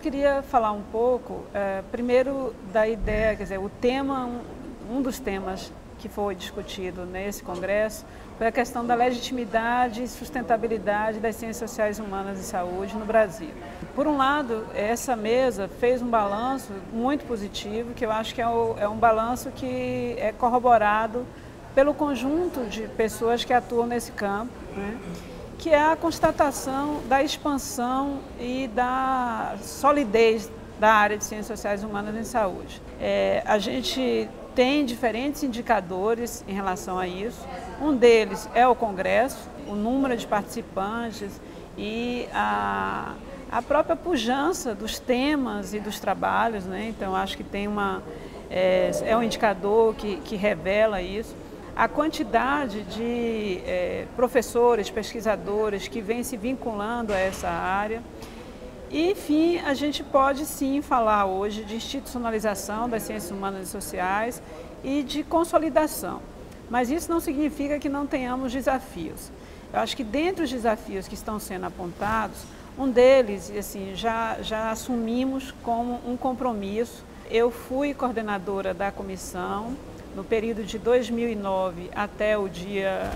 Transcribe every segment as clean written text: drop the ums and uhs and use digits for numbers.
queria falar um pouco, primeiro da ideia, quer dizer, o tema, um dos temas que foi discutido nesse congresso foi a questão da legitimidade e sustentabilidade das ciências sociais humanas e saúde no Brasil. Por um lado, essa mesa fez um balanço muito positivo, que eu acho que é um balanço que é corroborado pelo conjunto de pessoas que atuam nesse campo, né? Que é a constatação da expansão e da solidez da área de ciências sociais humanas em saúde. A gente tem diferentes indicadores em relação a isso. Um deles é o Congresso, o número de participantes e a própria pujança dos temas e dos trabalhos, né? Então, acho que tem é um indicador que revela isso. A quantidade de professores, pesquisadores que vêm se vinculando a essa área. E, enfim, a gente pode sim falar hoje de institucionalização das ciências humanas e sociais e de consolidação. Mas isso não significa que não tenhamos desafios. Eu acho que dentre os desafios que estão sendo apontados, um deles, assim, já assumimos como um compromisso. Eu fui coordenadora da comissão no período de 2009 até o dia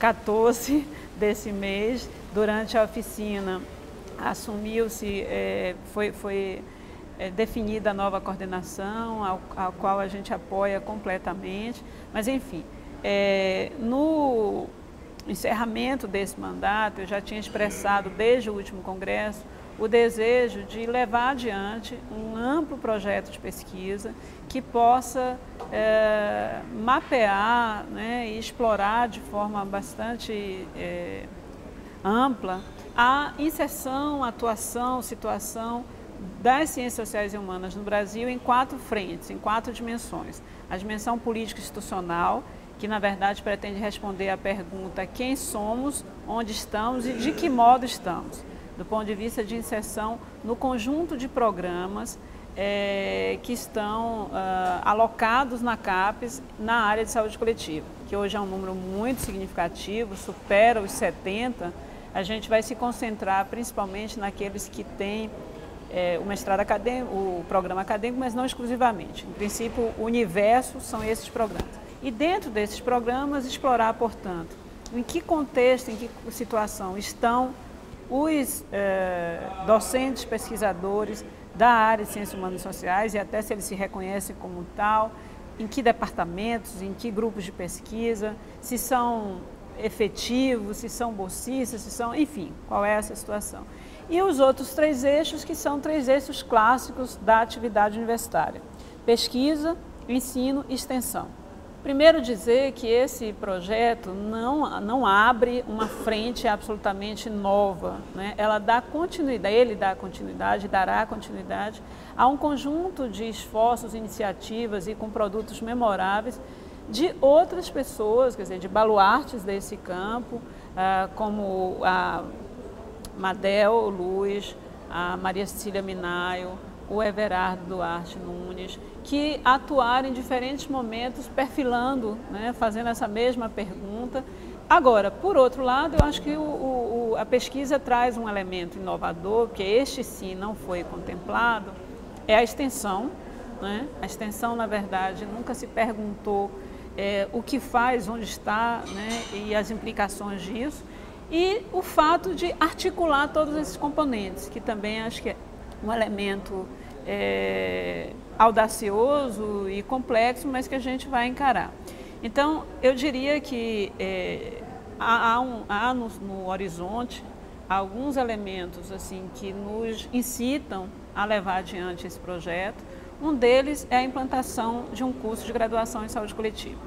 14 desse mês. Durante a oficina assumiu-se, foi definida a nova coordenação, ao qual a gente apoia completamente. Mas, enfim, no encerramento desse mandato, eu já tinha expressado desde o último congresso o desejo de levar adiante um amplo projeto de pesquisa que possa mapear, né, e explorar de forma bastante ampla a inserção, atuação, situação das ciências sociais e humanas no Brasil em 4 frentes, em 4 dimensões. A dimensão político-institucional, que na verdade pretende responder à pergunta quem somos, onde estamos e de que modo estamos, do ponto de vista de inserção no conjunto de programas que estão alocados na CAPES na área de saúde coletiva, que hoje é um número muito significativo, supera os 70. A gente vai se concentrar principalmente naqueles que têm o mestrado acadêmico, o programa acadêmico, mas não exclusivamente. Em princípio, o universo são esses programas. E dentro desses programas, explorar, portanto, em que contexto, em que situação estão os docentes, pesquisadores da área de ciências humanas e sociais, e até se eles se reconhecem como tal, em que departamentos, em que grupos de pesquisa, se são efetivos, se são bolsistas, se são, enfim, qual é essa situação. E os outros 3 eixos, que são 3 eixos clássicos da atividade universitária: pesquisa, ensino e extensão. Primeiro dizer que esse projeto não abre uma frente absolutamente nova, né? Ele dá continuidade, dará continuidade a um conjunto de esforços, iniciativas e com produtos memoráveis de outras pessoas, quer dizer, de baluartes desse campo, como a Madel Luz, a Maria Cecília Minayo, o Everardo Duarte Nunes, que atuaram em diferentes momentos perfilando, né, fazendo essa mesma pergunta. Agora, por outro lado, eu acho que a pesquisa traz um elemento inovador, que este sim não foi contemplado, é a extensão, né? A extensão, na verdade, nunca se perguntou o que faz, onde está, né, e as implicações disso, e o fato de articular todos esses componentes, que também acho que é um elemento audacioso e complexo, mas que a gente vai encarar. Então, eu diria que há no horizonte alguns elementos assim que nos incitam a levar adiante esse projeto. Um deles é a implantação de um curso de graduação em saúde coletiva.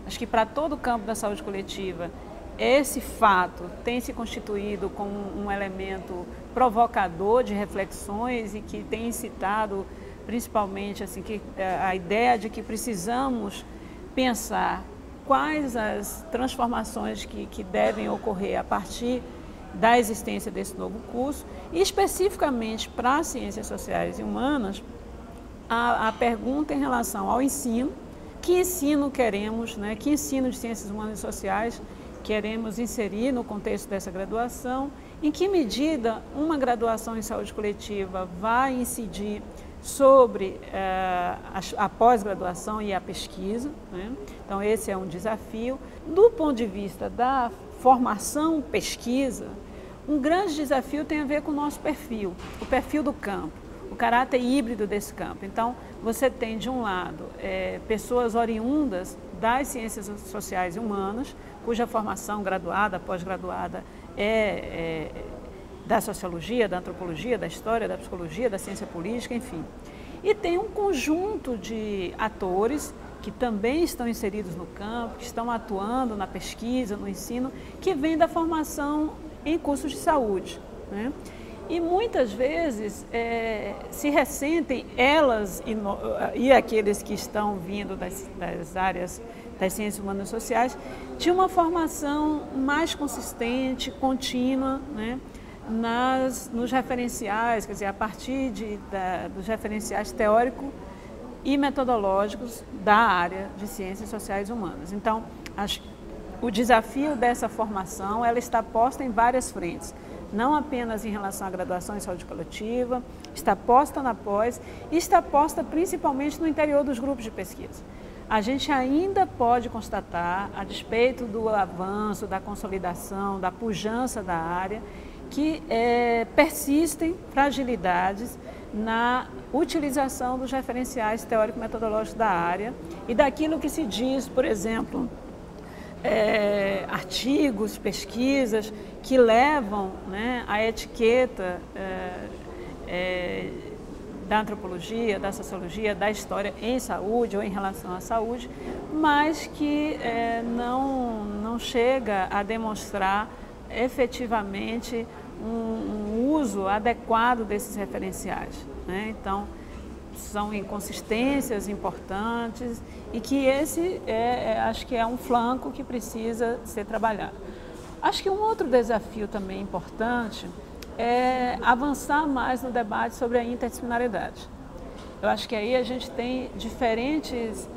Acho que para todo o campo da saúde coletiva, esse fato tem se constituído como um elemento provocador de reflexões e que tem incitado principalmente assim, a ideia de que precisamos pensar quais as transformações que devem ocorrer a partir da existência desse novo curso e especificamente para as ciências sociais e humanas, a pergunta em relação ao ensino, que ensino queremos, né, que ensino de ciências humanas e sociais queremos inserir no contexto dessa graduação Em que medida uma graduação em saúde coletiva vai incidir sobre a pós-graduação e a pesquisa, né? Então esse é um desafio. Do ponto de vista da formação pesquisa, um grande desafio tem a ver com o nosso perfil, o perfil do campo, o caráter híbrido desse campo. Então você tem de um lado pessoas oriundas das ciências sociais e humanas, cuja formação graduada, pós-graduada da sociologia, da antropologia, da história, da psicologia, da ciência política, enfim. E tem um conjunto de atores que também estão inseridos no campo, que estão atuando na pesquisa, no ensino, que vem da formação em cursos de saúde, né? E muitas vezes se ressentem elas e aqueles que estão vindo das áreas das ciências humanas e sociais de uma formação mais consistente, contínua, né? Nos referenciais, quer dizer, a partir dos referenciais teóricos e metodológicos da área de ciências sociais e humanas. Então, o desafio dessa formação, ela está posta em várias frentes, não apenas em relação à graduação em saúde coletiva, está posta na pós e está posta principalmente no interior dos grupos de pesquisa. A gente ainda pode constatar, a despeito do avanço, da consolidação, da pujança da área, que persistem fragilidades na utilização dos referenciais teórico-metodológicos da área e daquilo que se diz, por exemplo, artigos, pesquisas que levam, né, a etiqueta da antropologia, da sociologia, da história em saúde ou em relação à saúde, mas que não chega a demonstrar efetivamente um uso adequado desses referenciais, né? Então, são inconsistências importantes e que esse acho que é um flanco que precisa ser trabalhado. Acho que um outro desafio também importante é avançar mais no debate sobre a interdisciplinaridade. Eu acho que aí a gente tem diferentes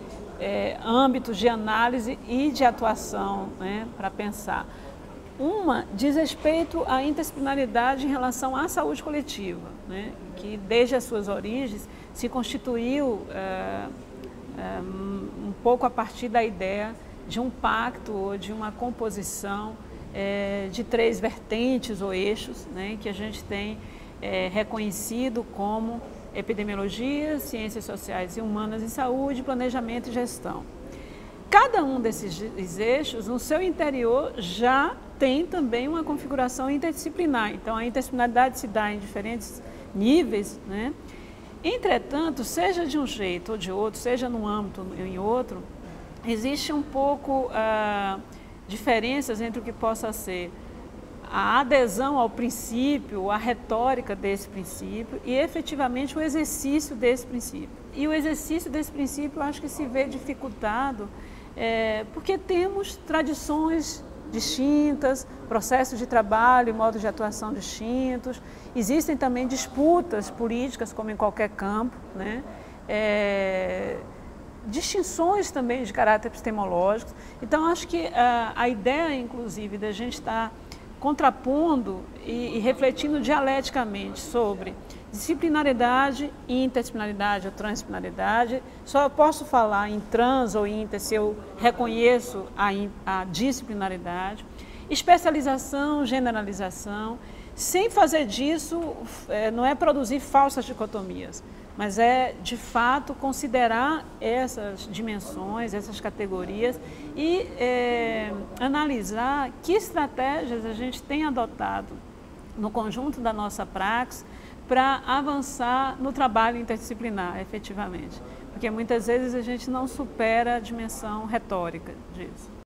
âmbitos de análise e de atuação, né, para pensar. Uma diz respeito à interdisciplinaridade em relação à saúde coletiva, né, que desde as suas origens se constituiu um pouco a partir da ideia de um pacto ou de uma composição de três vertentes ou eixos, né, que a gente tem reconhecido como epidemiologia, ciências sociais e humanas em saúde, planejamento e gestão. Cada um desses eixos, no seu interior, já tem também uma configuração interdisciplinar. Então, a interdisciplinaridade se dá em diferentes níveis, né? Entretanto, seja de um jeito ou de outro, seja num âmbito ou em outro, existe um pouco diferenças entre o que possa ser a adesão ao princípio, a retórica desse princípio e efetivamente o exercício desse princípio. E o exercício desse princípio eu acho que se vê dificultado porque temos tradições distintas, processos de trabalho e modos de atuação distintos. Existem também disputas políticas, como em qualquer campo, né? Distinções também de caráter epistemológico. Então, acho que a ideia, inclusive, da gente estar contrapondo e refletindo dialeticamente sobre disciplinaridade, interdisciplinaridade ou transdisciplinaridade. Só posso falar em trans ou inter se eu reconheço a disciplinaridade, especialização, generalização, sem fazer disso, não é produzir falsas dicotomias, mas é, de fato, considerar essas dimensões, essas categorias e analisar que estratégias a gente tem adotado no conjunto da nossa praxis para avançar no trabalho interdisciplinar, efetivamente. Porque muitas vezes a gente não supera a dimensão retórica disso.